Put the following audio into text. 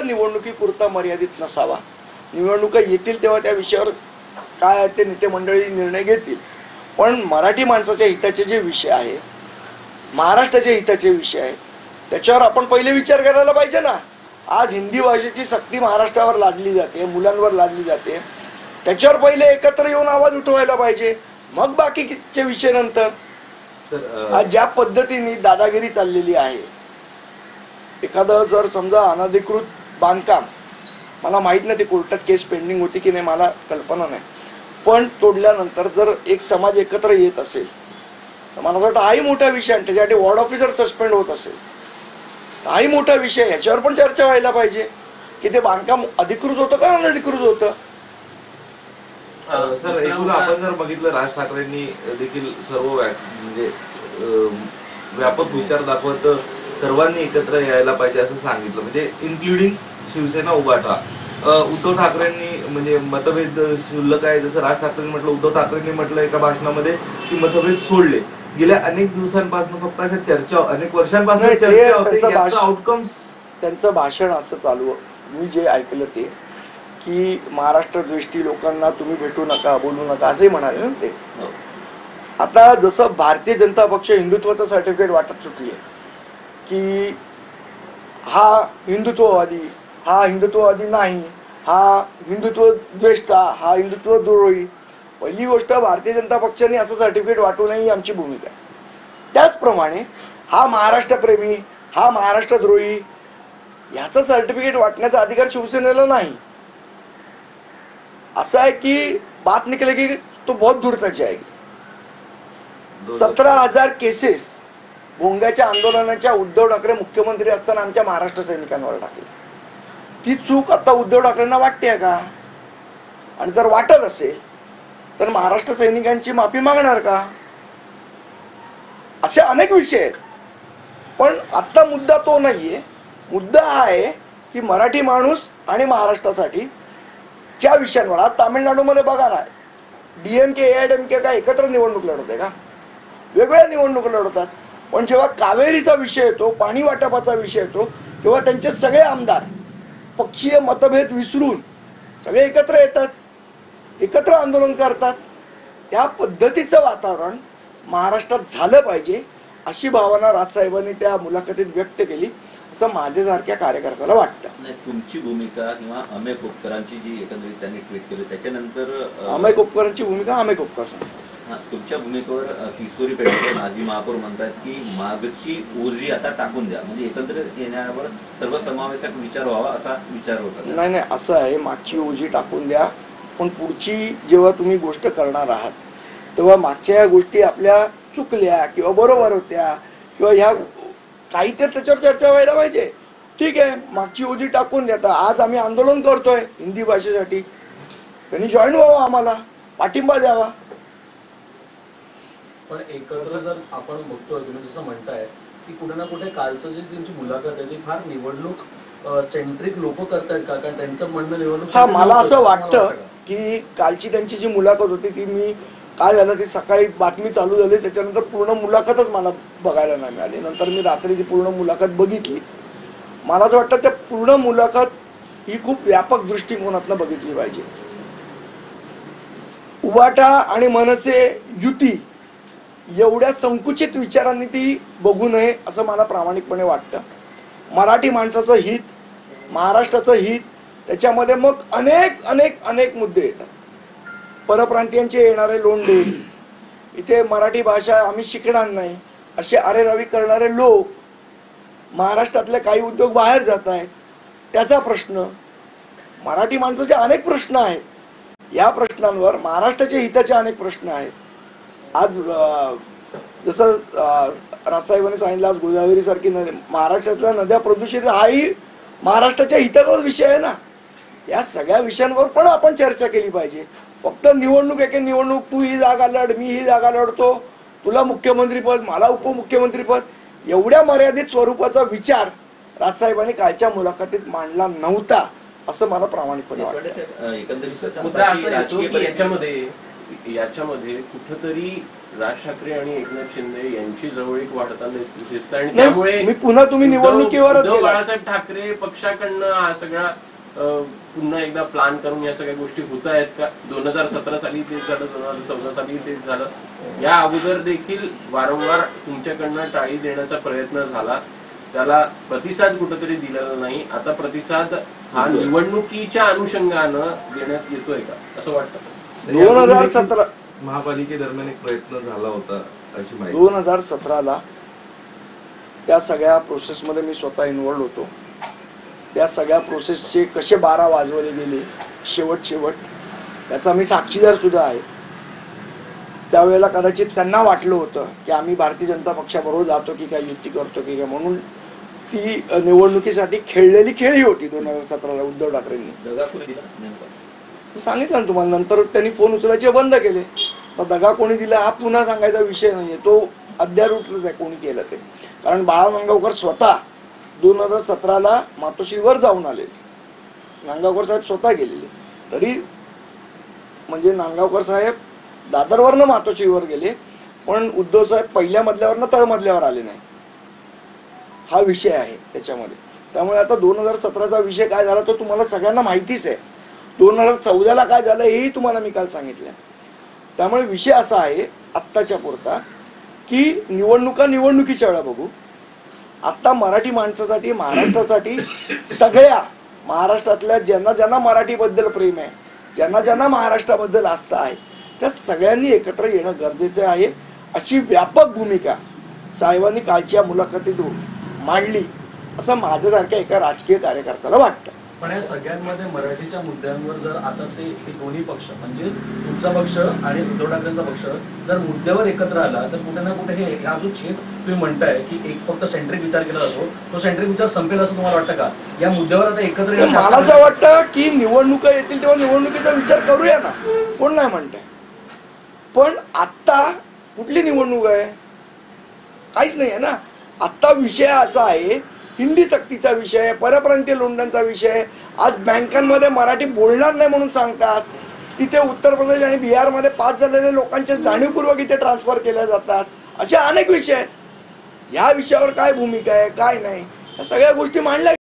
निवडणुकीपुरता मर्यादित नसावा. निवडणुका येतील तेव्हा त्या विषयावर काय ते नेते मंडळी निर्णय घेतील. पण मराठी माणसाच्या हिताचे जे विषय आहे, महाराष्ट्राच्या हिताचे विषय आहेत, त्याच्यावर आपण पहिले विचार करायला पाहिजे ना. आज हिंदी भाषेची सक्ती महाराष्ट्रावर लादली जाते, मुलांवर लादली जाते. त्याच्यावर पहिले एकत्र येऊन आवाज उठवायला पाहिजे, मग बाकीचे विषय नंतर. आज ज्या पद्धतीने दादागिरी चाललेली आहे, एखादं जर समजा अनधिकृत बांधकाम, मला माहीत नाही ते कोर्टात केस पेंडिंग होती की नाही, मला कल्पना नाही, पण तोडल्यानंतर जर एक समाज एकत्र येत असेल तर मला असं वाटतं हाही मोठा विषय, आणि त्याच्यासाठी वॉर्ड ऑफिसर सस्पेंड होत असेल हाही मोठा विषय. ह्याच्यावर पण चर्चा व्हायला पाहिजे की ते बांधकाम अधिकृत होतं का अनधिकृत होतं. सर, एकूण आपण जर बघितलं, राज ठाकरेंनी देखील सर्व म्हणजे व्यापक विचार दाखवत सर्वांनी एकत्र यायला पाहिजे असं सांगितलं, म्हणजे इन्क्लुडिंग शिवसेना उभाटा. उद्धव ठाकरेंनी म्हणजे मतभेद शिल्लक आहे, जसं राज ठाकरेंनी म्हटलं, उद्धव ठाकरेंनी म्हटलं एका भाषणामध्ये की मतभेद सोडले. गेल्या अनेक दिवसांपासून, फक्त अशा चर्चा, अनेक वर्षांपासून चर्चा होते, आउटकम्स. त्यांचं भाषण असं चालू, मी जे ऐकलं ते की महाराष्ट्र द्वेष्टी लोकांना तुम्ही भेटू नका, बोलू नका असंही म्हणाले ना ते. आता जसं भारतीय जनता पक्ष हिंदुत्वाचं सर्टिफिकेट वाटत सुटली आहे की हा हिंदुत्ववादी, हा हिंदुत्ववादी नाही, हा हिंदुत्व द्वेष्टा, हा हिंदुत्व द्रोही. पहिली गोष्ट, भारतीय जनता पक्षाने असं सर्टिफिकेट वाटू नये ही आमची भूमिका आहे. त्याचप्रमाणे हा महाराष्ट्रप्रेमी, हा महाराष्ट्रद्रोही ह्याचं सर्टिफिकेट वाटण्याचा अधिकार शिवसेनेला नाही. असं आहे की बात निकलेगी तो बहुत दूर तक जाएगी. 17,000 केसेस भोंग्याच्या आंदोलनाच्या उद्धव ठाकरे मुख्यमंत्री असताना आमच्या महाराष्ट्र सैनिकांवर टाकली. ती चूक आता उद्धव ठाकरेंना वाटते का? आणि जर वाटत असेल तर महाराष्ट्र सैनिकांची माफी मागणार का? असे अनेक विषय आहेत. पण आता मुद्दा तो नाहीये. मुद्दा हा आहे की मराठी माणूस आणि महाराष्ट्रासाठी च्या विषयांवर. आज तामिळनाडूमध्ये बघा ना, DMK AIDMK काय एकत्र निवडणूक लढवते का? वेगवेगळ्या निवडणूक लढवतात. पण जेव्हा कावेरीचा विषय येतो, पाणी वाटपाचा विषय येतो, तेव्हा त्यांचे सगळे आमदार पक्षीय मतभेद विसरून सगळे एकत्र येतात, एकत्र आंदोलन करतात. त्या पद्धतीचं वातावरण महाराष्ट्रात झालं पाहिजे अशी भावना राजसाहेबांनी त्या मुलाखतीत व्यक्त केली असं माझ्यासारख्या कार्यकर्त्याला वाटतं. नाही, तुमची भूमिका किंवा अमेय कोपकरांची जी एकंदरीत त्यांनी ट्विट केली त्याच्यानंतर अमेय कोपकरांची भूमिका अमेय कोपकर सांगतो. तुमच्या भूमिकेवर किशोरी पेडणेकर माजी महापौर म्हणतात की मागची ऊर्जी आता टाकून द्या, म्हणजे एकत्रित येण्यावर सर्वसमावेशक विचार व्हावा असा विचार होता. नाही नाही, असं आहे, मागची ऊर्जी टाकून द्या, पण पुढची जेव्हा तुम्ही गोष्ट करणार आहात तेव्हा मागच्या या गोष्टी आपल्या चुकल्या किंवा बरोबर होत्या किंवा ह्या काहीतरी त्याच्यावर चर्चा व्हायला पाहिजे. ठीक आहे, मागची ऊर्जी टाकून द्या. आज आम्ही आंदोलन करतोय हिंदी भाषेसाठी, त्यांनी जॉईन व्हावं, आम्हाला पाठिंबा द्यावा. पण एकत्र जर आपण बघतोय, तुम्ही जसं म्हणताय की कुठे ना कुठे कालचं जे त्यांची मुलाखत आहे ती फार निवडणूक सेंट्रिक लोक करतायत का? कारण त्यांचं म्हणणं निवडणूक. हा, मला असं वाटतं की कालची त्यांची जी मुलाखत होती ती मी काय झालं की सकाळी बातमी चालू झाली त्याच्यानंतर पूर्ण मुलाखतच मला बघायला नाही मिळाली. नंतर मी रात्री ती पूर्ण मुलाखत बघितली. मला असं वाटतं त्या पूर्ण मुलाखत ही खूप व्यापक दृष्टिकोनातनं बघितली पाहिजे. उबाटा आणि मनसे युती एवढ्या संकुचित विचारांनी ती बघू नये असं मला प्रामाणिकपणे वाटतं. मराठी माणसाचं हित, महाराष्ट्राचं हित, त्याच्यामध्ये मग अनेक अनेक अनेक मुद्दे येतात. परप्रांतीयांचे येणारे लोंढे, इथे मराठी भाषा आम्ही शिकणार नाही असे अरेरावी करणारे लोक, महाराष्ट्रातले काही उद्योग बाहेर जात आहेत त्याचा प्रश्न, मराठी माणसाचे अनेक प्रश्न आहेत. या प्रश्नांवर महाराष्ट्राच्या हिताचे अनेक प्रश्न आहेत. आज जसं राजसाहेबांनी सांगितलं, आज गोदावरीसारखी महाराष्ट्रातल्या नद्या प्रदूषित, हाही महाराष्ट्राच्या हिताचाच विषय आहे ना. या सगळ्या विषयांवर पण आपण चर्चा केली पाहिजे. फक्त निवडणूक एके निवडणूक, तू ही जागा लढ, मी ही जागा लढतो, तुला मुख्यमंत्रीपद, मला उपमुख्यमंत्रीपद, एवढ्या मर्यादित स्वरूपाचा विचार राजसाहेबांनी कालच्या मुलाखतीत मांडला नव्हता असं मला प्रामाणिकपणे वाटतं. मुद्दा असा येतो की याच्यामध्ये याच्यामध्ये कुठंतरी राज ठाकरे आणि एकनाथ शिंदे यांची जवळीक वाढताना दिसते आणि नाही, त्यामुळे मी पुन्हा तुम्ही निवडणुकीवरच उद्धव गेला. बाळासाहेब ठाकरे पक्षाकडनं हा सगळा पुन्हा एकदा प्लान करून या सगळ्या गोष्टी होत आहेत का? 2017 साली तेच झालं, 2014 साली तेच झालं. या अगोदर देखील वारंवार तुमच्याकडनं टाळी देण्याचा प्रयत्न झाला, त्याला प्रतिसाद कुठेतरी दिलेला नाही. आता प्रतिसाद हा निवडणुकीच्या अनुषंगानं देण्यात येतोय का असं वाटतं? 2017 महापालिकेदरम्यान एक प्रयत्न झाला होता अशी माहिती. 2017ला त्या सगळ्या प्रोसेसमध्ये मी स्वतः इन्व्हॉल्ड होतो. त्या सगळ्या प्रोसेसचे कसे 12 वाजवले गेले शेवट त्याचा मी साक्षीदार सुद्धा आहे. त्यावेळेला कदाचित त्यांना वाटलं होतं की आम्ही भारतीय जनता पक्षाबरोबर जातो की काय, युती करतो की काय, म्हणून ती निवडणुकीसाठी खेळलेली खेळी होती 2017ला उद्धव ठाकरेंनी. दगा कोणी दिला नेमका? मी सांगितलं ना तुम्हाला, नंतर त्यांनी फोन उचलायचे बंद केले. तर दगा कोणी दिला हा पुन्हा सांगायचा विषय नाहीये, तो अद्यारूटच आहे कोणी केलं ते. कारण बाळा नांगावकर स्वतः 2017ला मातोश्रीवर जाऊन आलेले, नांगावकर साहेब स्वतः गेलेले. तरी म्हणजे नांगावकर साहेब दादरवरनं मातोश्रीवर गेले, पण उद्धव साहेब पहिल्या मजल्यावरनं तळमजल्यावर आले नाही. हा विषय आहे त्याच्यामध्ये. त्यामुळे आता 2017चा विषय काय झाला तो तुम्हाला सगळ्यांना माहितीच आहे. 2014ला काय झालं हेही तुम्हाला मी काल सांगितलं. त्यामुळे विषय असा आहे आत्ताच्या पुरता की निवडणुकीच्या वेळा बघू. आता मराठी माणसासाठी, महाराष्ट्रासाठी, सगळ्या महाराष्ट्रातल्या ज्यांना मराठीबद्दल प्रेम आहे, ज्यांना महाराष्ट्राबद्दल आस्था आहे, त्या सगळ्यांनी एकत्र येणं गरजेचं आहे. अशी व्यापक भूमिका साहेबांनी कालच्या मुलाखतीत मांडली असं माझ्यासारख्या एका राजकीय कार्यकर्त्याला वाटतं. पण या सगळ्यांमध्ये मराठीच्या मुद्द्यांवर जर आता ते दोन्ही पक्ष म्हणजे तुमचा पक्ष आणि उद्धव ठाकरेंचा पक्ष जर मुद्द्यावर एकत्र आला तर कुठे ना कुठे हे हा जो छेद तुम्ही म्हणताय की एक फक्त सेंट्रिक विचार केला जातो, तो सेंट्रिक विचार संपेल असं तुम्हाला वाटतं का? या मुद्द्यावर आता एकत्र येणं मला असं वाटतं की निवडणुका येतील तेव्हा निवडणुकीचा विचार करूया ना, कोण नाही म्हणतंय. पण आत्ता कुठली निवडणूक आहे? काहीच नाही आहे ना. आत्ता विषय असा आहे हिंदी सक्तीचा विषय, परप्रांतीय लोंढ्यांचा विषय. आज बँकांमध्ये मराठी बोलणार नाही म्हणून सांगतात. इथे उत्तर प्रदेश आणि बिहारमध्ये पास झालेल्या लोकांचे जाणीवपूर्वक इथे ट्रान्सफर केल्या जातात. असे अनेक विषय आहेत. ह्या विषयावर काय भूमिका आहे काय नाही या सगळ्या गोष्टी मांडल्या